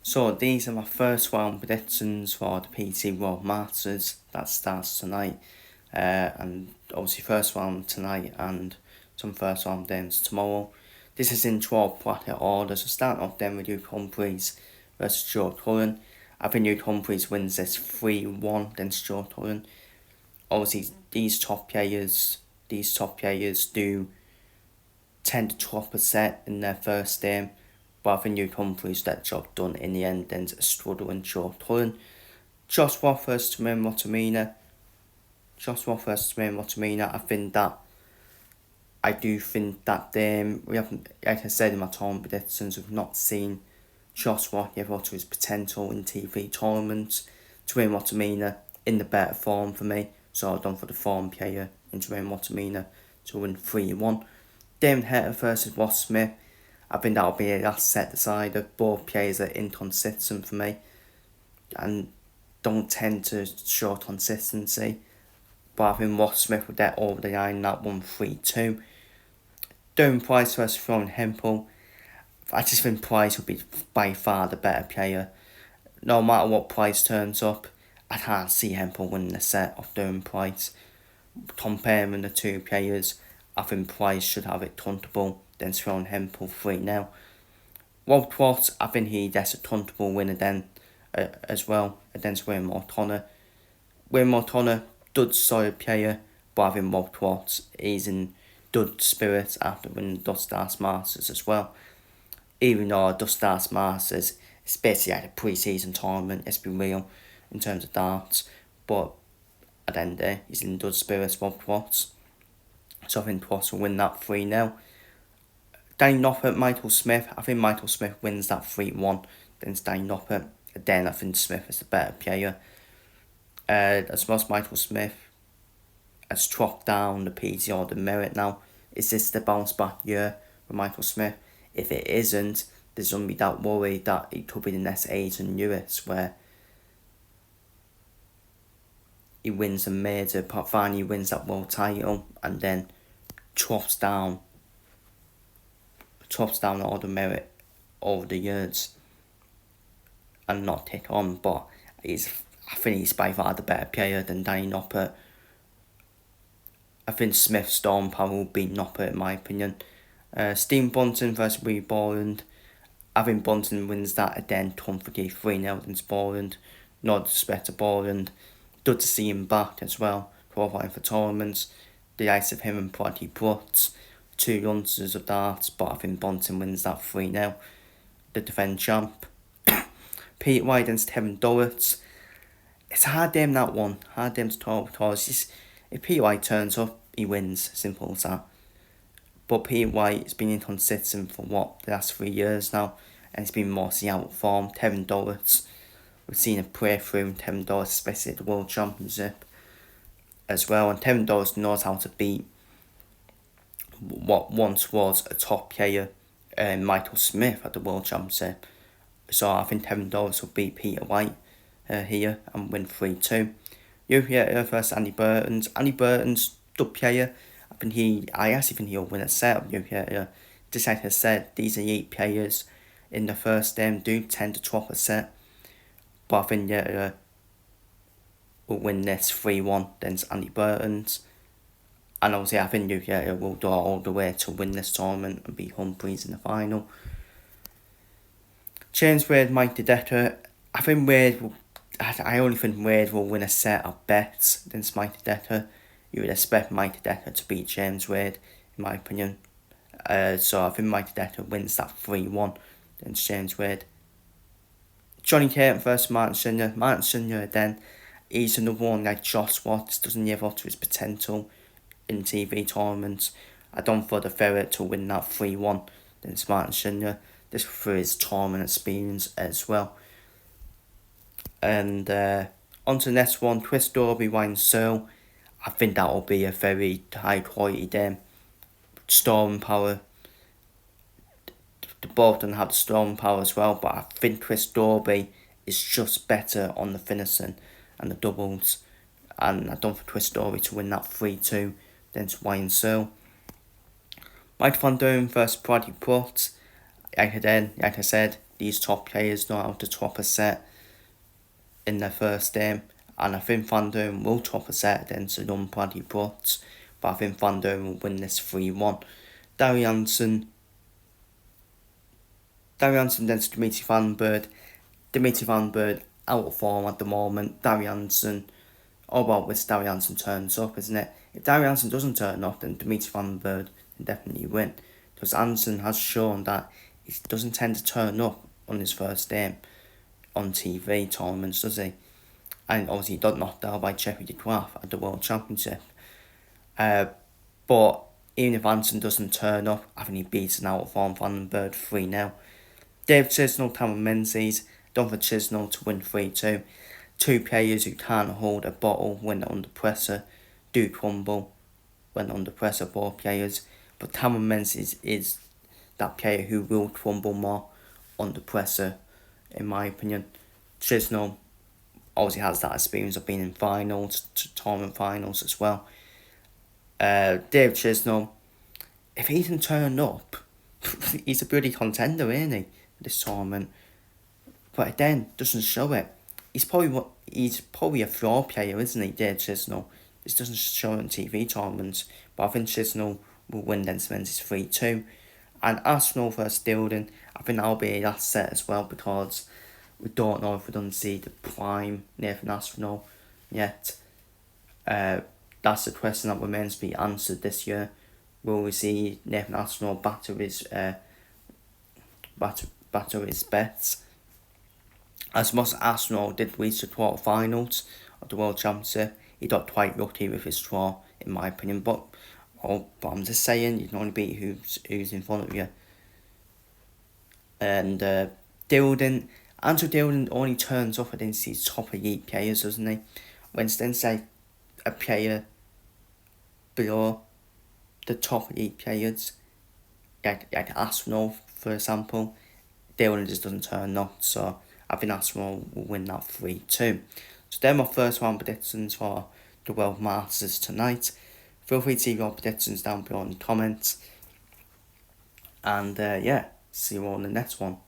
So these are my first round predictions for the PDC World Masters that starts tonight, and obviously first round tonight and some first round games tomorrow. This is in 12 bracket order, so starting off then with Luke Humphries versus Joe Cullen. I think Luke Humphries wins this 3-1 against Joe Cullen. Obviously these top players do tend to drop a set in their first game, but I think Luke Humphries that job done in the end, then a struggle and Joe Cullen. Joshua versus Tamim Motamina. I do think that we haven't, like I said in my tournament predictions, we've not seen Joshua live up to his potential in TV tournaments. Tamim Motamina in the better form for me, so I've done for the form player in Tamim Motamina to win 3-1. Damon Heta versus Ross Smith. I think that'll be a last set decider. Both players are inconsistent for me and don't tend to show consistency. But I think Ross Smith will get over the line that 1-3-2. Darren Price versus Florian Hempel. I just think Price will be by far the better player. No matter what Price turns up, I can't see Hempel winning the set of Darren Price. Comparing the two players, I think Price should have it comfortable, then Florian Hempel 3-0. Rob Watts, I think he gets a comfortable winner then as well against William O'Connor. William O'Connor, good solid player, but I think Rob Watts is in good spirits after winning the Dust Stars Masters as well. Even though Dust Stars Masters is basically like a pre-season tournament, let's be real, in terms of darts, but at the end of the day, he's in good spirits, Rob Watts. So I think Watts will win that 3-0. Danny Noppert, Michael Smith. I think Michael Smith wins that 3-1 against Danny Noppert. Again, I think Smith is the better player. As well as Michael Smith has dropped down the PDC or the merit now. Is this the bounce back year for Michael Smith? If it isn't, there's going to be that worry that it could be the next Aidan Lewis, where he wins a major, but finally wins that world title and then drops down all the merit over the years and not take on. But I think he's by far the better player than Danny Noppert. I think Smith's storm power will beat Noppert in my opinion. Steve Bunton versus Willie Borland. I think Bunton wins that again comfortably 3-0 against Borland. No disrespect to Borland. Good to see him back as well, qualifying for tournaments. The likes of him and Proddy Brutz, two youngsters of darts, but I think Bunton wins that 3-0. The defend champ. Pete White against Kevin Dorrits. It's a hard game, that one. Hard game to talk because if Pete White turns up, he wins. Simple as that. But Pete White has been inconsistent for the last 3 years now, and he's been mostly out of form. Kevin Dorrits, we've seen a breakthrough in Kevin Dorrits, especially at the World Championship as well. And Kevin Dorrits knows how to beat what once was a top player, Michael Smith, at the World Championship. So I think Kevin Dorrits will beat Peter White here and win 3-2. Yuki versus Andy Burton's. Andy Burton's good player. I actually think he'll win a set of Yuki. Just like I said, these elite players in the first game do tend to drop a set. But I think will win this 3-1 against Andy Burton's. And obviously I think Yuki will go all the way to win this tournament and beat Humphries in the final. James Wade, Mike Dedeker. I only think Wade will win a set of bets against Mike Dedeker. You would expect Mike Dedeker to beat James Wade, in my opinion. So I think Mike Dedeker wins that 3-1 against James Wade. Johnny Caton versus Martin Senior. Martin Senior then, he's another one like Josh Watts, doesn't live up to his potential in TV tournaments. I don't for the Ferret to win that 3-1 against Martin Senior. This for his tournament experience as well. And on to the next one, Chris Dobie, Wayne Searle. I think that will be a very high quality game. Storm power. The both don't have the storm power as well, but I think Chris Dobie is just better on the finishing and the doubles. And I don't think Chris Dobie to win that 3-2 against Wayne Searle. Mike Van Doren versus Proddy Brutz. Like I said, these top players know how to top a set in their first game, and I think Van Durham will top a set against a young Paddy Brooks, but I think Van Durham will win this 3-1. Darry Hansen against Dimitri Van Berg. Dimitri Van Berg out of form at the moment. Darry Hansen, all about which Darry Hansen turns up, isn't it? If Darry Hansen doesn't turn up, then Dimitri Van Berg can definitely win. Because Hansen has shown that he doesn't tend to turn up on his first game on TV tournaments, does he? And obviously he got knocked out by Jeffrey de Graaf at the World Championship. But even if Hansen doesn't turn up, I think he beats an out of form Van Berg 3-0. Dave Chisnell, Cameron Menzies, don't for Chisnell to win 3-2. Two players who can't hold a bottle when they're under pressure do crumble when under pressure, both players. But Cameron Menzies is that player who will crumble more under pressure, in my opinion. Chisnell obviously has that experience of being in finals, tournament finals as well. Dave Chisnell, if he can turn up, he's a bloody contender, isn't he, this tournament? But again, doesn't show it. He's probably a floor player, isn't he, Dave Chisnell? This doesn't show it on TV tournaments, but I think Chisnell will win against Menzies 3-2. And Arsenal versus Dildon, I think that'll be that set as well, because we don't know if we don't see the prime Nathan Aspinall yet. That's the question that remains to be answered this year. Will we see Nathan Aspinall batter his bets? As much as Arsenal did reach the quarterfinals of the World Championship, he got quite lucky with his draw, in my opinion. But I'm just saying, you can only beat who's in front of you. And Dildon, Andrew Dildon only turns up against these top elite players, doesn't he? When it's then say a player below the top elite players, like Arsenal, for example, Dildon just doesn't turn up. So I think Arsenal will win that 3-2. So they're my first round predictions for the World Masters tonight. Feel free to leave your predictions down below in the comments. And see you all in the next one.